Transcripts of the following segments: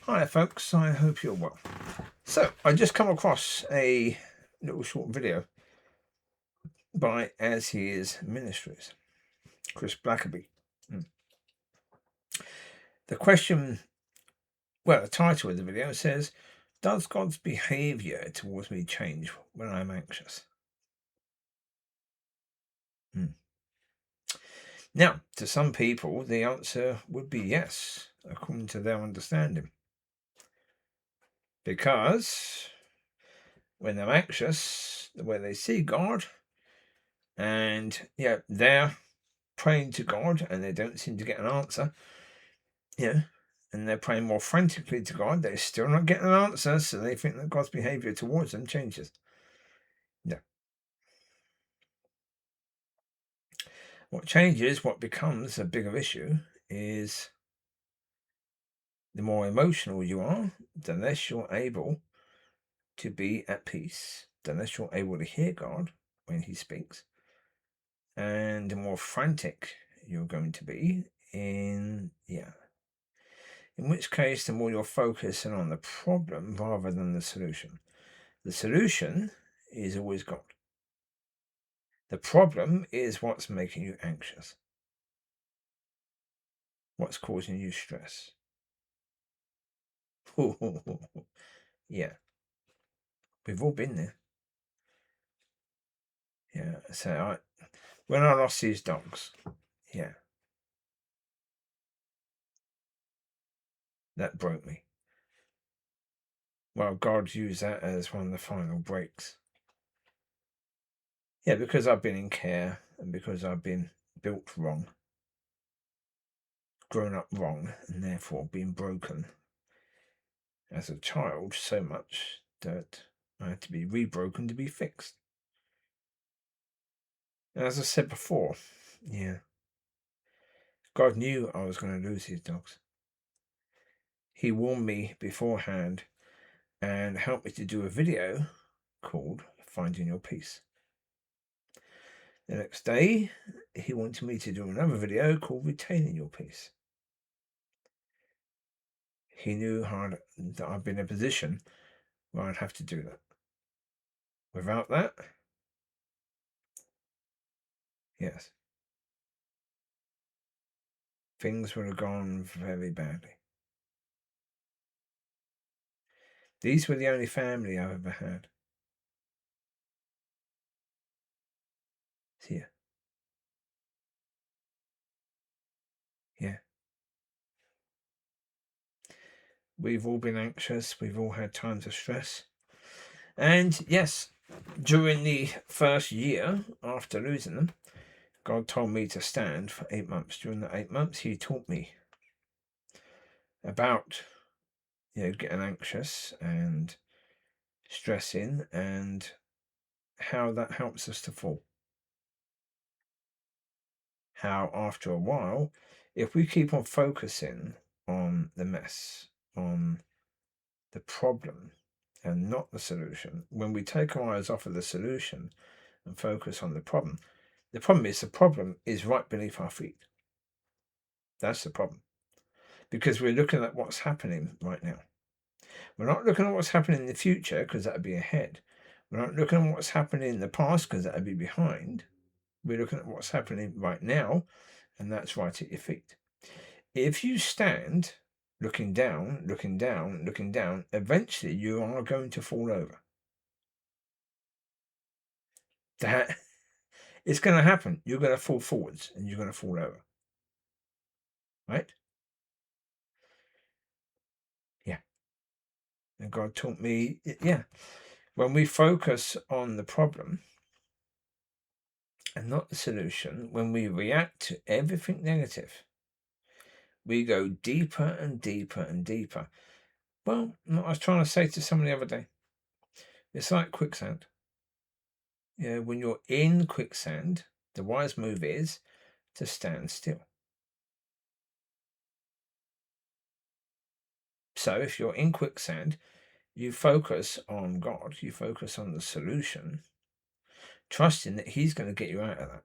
Hi folks, I hope you're well. So I just come across a little short video by As He Is Ministries, Chris Blackerby. The question, well, the title of the video says, does God's behaviour towards me change when I'm anxious? Now, to some people, the answer would be yes, according to their understanding. Because when they're anxious, the way they see God, and they're praying to God and they don't seem to get an answer, and they're praying more frantically to God, they're still not getting an answer, so they think that God's behaviour towards them changes. No. What changes, what becomes a bigger issue, is the more emotional you are, the less you're able to be at peace, the less you're able to hear God when He speaks, and the more frantic you're going to be in which case the more you're focusing on the problem rather than the solution. The solution is always God. The problem is what's making you anxious, what's causing you stress. Yeah, we've all been there. Yeah, so when I lost these dogs, that broke me. Well, God used that as one of the final breaks. Yeah, because I've been in care and because I've been built wrong, grown up wrong, and therefore been broken as a child so much that I had to be rebroken to be fixed. And as I said before, God knew I was going to lose these dogs. He warned me beforehand and helped me to do a video called Finding Your Peace. The next day, he wanted me to do another video called Retaining Your Peace. He knew that I'd been in a position where I'd have to do that. Without that, yes, things would have gone very badly. These were the only family I've ever had. Here. Yeah. We've all been anxious. We've all had times of stress. And yes, during the first year after losing them, God told me to stand for 8 months. During the 8 months, He taught me about, getting anxious and stressing and how that helps us to fall. How after a while, if we keep on focusing on the mess, on the problem, and not the solution, when we take our eyes off of the solution and focus on the problem is right beneath our feet. That's the problem. Because we're looking at what's happening right now. We're not looking at what's happening in the future, because that would be ahead. We're not looking at what's happening in the past, because that would be behind. We're looking at what's happening right now, and that's right at your feet. If you stand looking down, looking down, looking down, eventually you are going to fall over. That it's going to happen. You're going to fall forwards and you're going to fall over. Right? Yeah. And God taught me, when we focus on the problem and not the solution, when we react to everything negative, we go deeper and deeper and deeper. Well, I was trying to say to someone the other day, it's like quicksand. When you're in quicksand, the wise move is to stand still. So if you're in quicksand, you focus on God, you focus on the solution, trusting that He's going to get you out of that.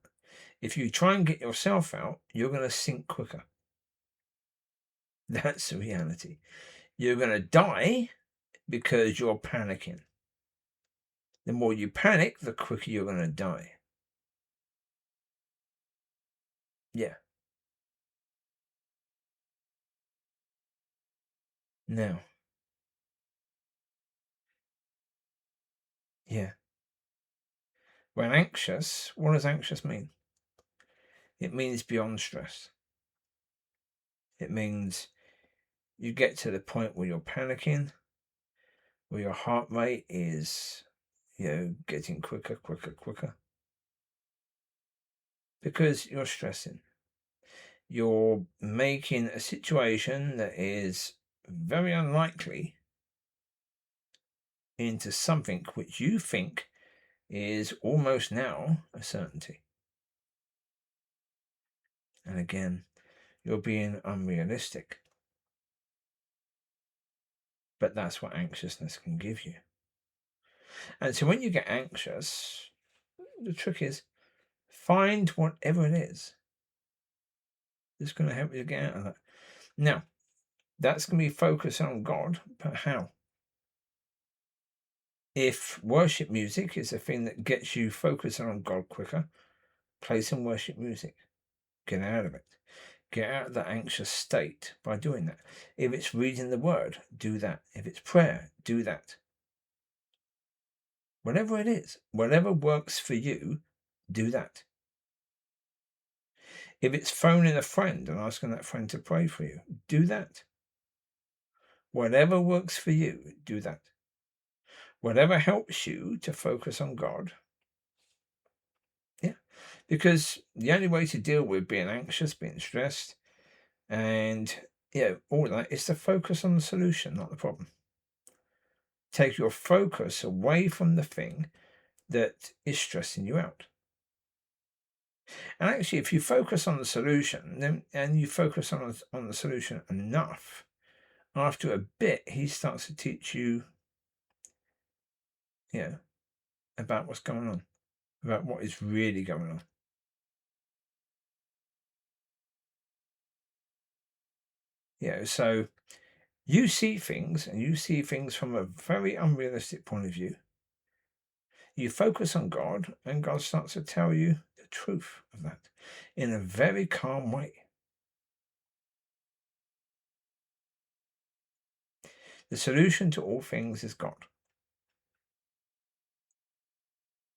If you try and get yourself out, you're going to sink quicker. That's the reality. You're going to die because you're panicking. The more you panic, the quicker you're going to die. Yeah. Now, yeah. When anxious, what does anxious mean? It means beyond stress. It means you get to the point where you're panicking, where your heart rate is, getting quicker, because you're stressing. You're making a situation that is very unlikely into something which you think is almost now a certainty. And again, you're being unrealistic. But that's what anxiousness can give you. And so when you get anxious, the trick is find whatever it is that's going to help you get out of that. Now, that's going to be focused on God, but how? If worship music is the thing that gets you focused on God quicker, play some worship music. Get out of it. Get out of that anxious state by doing that. If it's reading the word, do that. If it's prayer, do that. Whatever it is, whatever works for you, do that. If it's phoning a friend and asking that friend to pray for you, do that. Whatever works for you, do that. Whatever helps you to focus on God. Yeah. Because the only way to deal with being anxious, being stressed, and all that is to focus on the solution, not the problem. Take your focus away from the thing that is stressing you out. And actually, if you focus on the solution, then and you focus on the solution enough, after a bit, he starts to teach you, about what's going on, about what is really going on. So you see things, and you see things from a very unrealistic point of view. You focus on God, and God starts to tell you the truth of that in a very calm way. The solution to all things is God.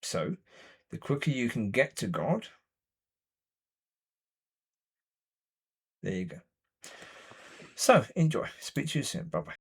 So the quicker you can get to God, there you go. So enjoy. Speak to you soon. Bye-bye.